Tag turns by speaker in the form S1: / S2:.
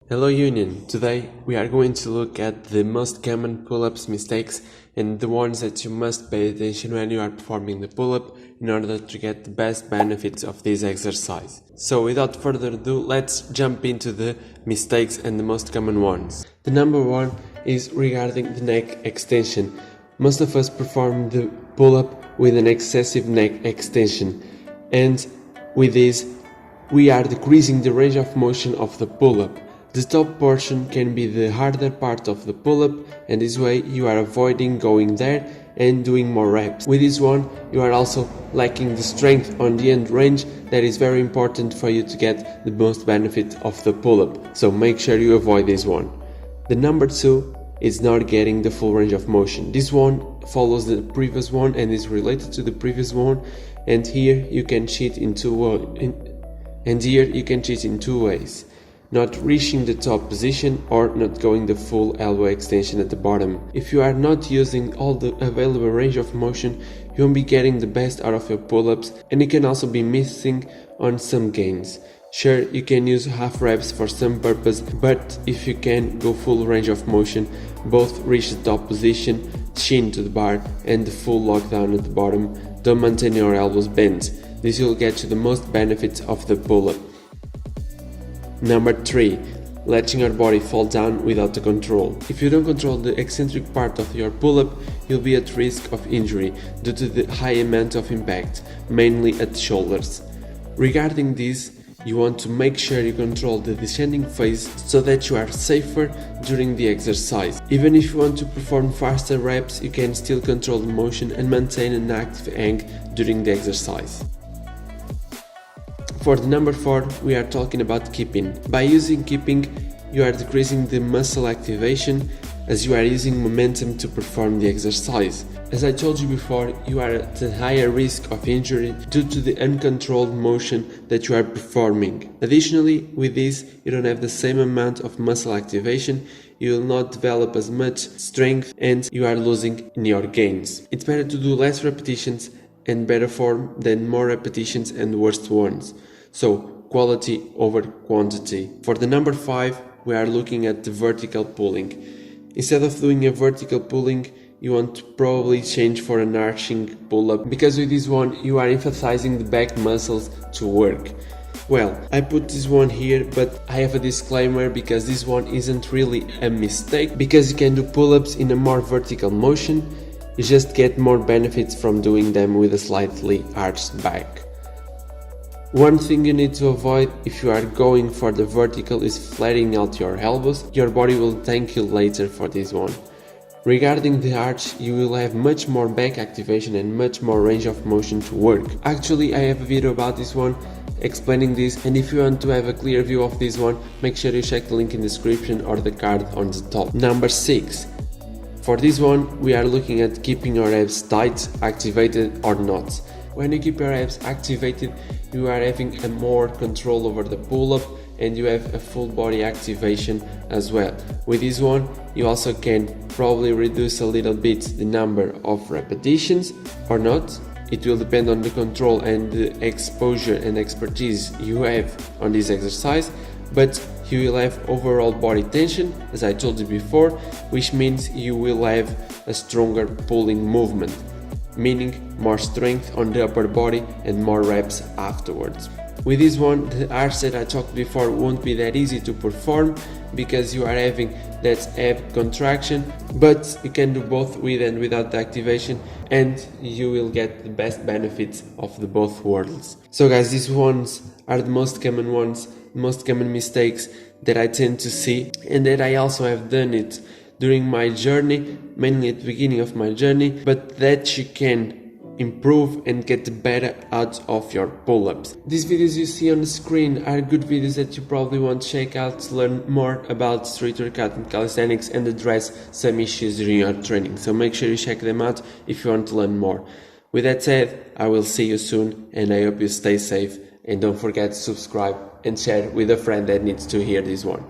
S1: Hello Union, today we are going to look at the most common pull-ups mistakes and the ones that you must pay attention when you are performing the pull-up in order to get the best benefits of this exercise. So without further ado, let's jump into the mistakes and the most common ones. The number one is regarding the neck extension. Most of us perform the pull-up with an excessive neck extension, and with this we are decreasing the range of motion of the pull-up. The top portion can be the harder part of the pull-up, and this way you are avoiding going there and doing more reps. With this one, you are also lacking the strength on the end range that is very important for you to get the most benefit of the pull-up, so make sure you avoid this one. The number two is not getting the full range of motion. This one follows the previous one and is related to the previous one, and here you can cheat in two ways. Not reaching the top position or not going the full elbow extension at the bottom. If you are not using all the available range of motion, you won't be getting the best out of your pull-ups, and you can also be missing on some gains. Sure, you can use half reps for some purpose, but if you can go full range of motion, both reach the top position, chin to the bar and the full lockdown at the bottom, don't maintain your elbows bent. This will get you the most benefits of the pull-up. Number 3. Letting your body fall down without the control. If you don't control the eccentric part of your pull-up, you'll be at risk of injury due to the high amount of impact, mainly at the shoulders. Regarding this, you want to make sure you control the descending phase so that you are safer during the exercise. Even if you want to perform faster reps, you can still control the motion and maintain an active hang during the exercise. For the number 4, we are talking about keeping. By using keeping, you are decreasing the muscle activation as you are using momentum to perform the exercise. As I told you before, you are at a higher risk of injury due to the uncontrolled motion that you are performing. Additionally, with this, you don't have the same amount of muscle activation, you will not develop as much strength, and you are losing in your gains. It's better to do less repetitions and better form than more repetitions and worse ones. So, quality over quantity. For the number 5, we are looking at the vertical pulling. Instead of doing a vertical pulling, you want to probably change for an arching pull-up, because with this one you are emphasizing the back muscles to work. Well, I put this one here, but I have a disclaimer because this one isn't really a mistake, because you can do pull-ups in a more vertical motion, you just get more benefits from doing them with a slightly arched back. One thing you need to avoid if you are going for the vertical is flattening out your elbows. Your body will thank you later for this one. Regarding the arch, you will have much more back activation and much more range of motion to work. Actually, I have a video about this one explaining this, and if you want to have a clear view of this one, make sure you check the link in the description or the card on the top. Number 6. For this one, we are looking at keeping your abs tight, activated or not. When you keep your abs activated, you are having a more control over the pull-up and you have a full body activation as well. With this one, you also can probably reduce a little bit the number of repetitions or not. It will depend on the control and the exposure and expertise you have on this exercise, but you will have overall body tension, as I told you before, which means you will have a stronger pulling movement, meaning more strength on the upper body and more reps afterwards. With this one, the arch that I talked before won't be that easy to perform because you are having that ab contraction, but you can do both with and without the activation, and you will get the best benefits of the both worlds. So guys, these ones are the most common ones, most common mistakes that I tend to see, and that I also have done it during my journey, mainly at the beginning of my journey, but that you can improve and get better out of your pull-ups. These videos you see on the screen are good videos that you probably want to check out to learn more about street workout and calisthenics and address some issues during your training, so make sure you check them out if you want to learn more. With that said, I will see you soon, and I hope you stay safe, and don't forget to subscribe and share with a friend that needs to hear this one.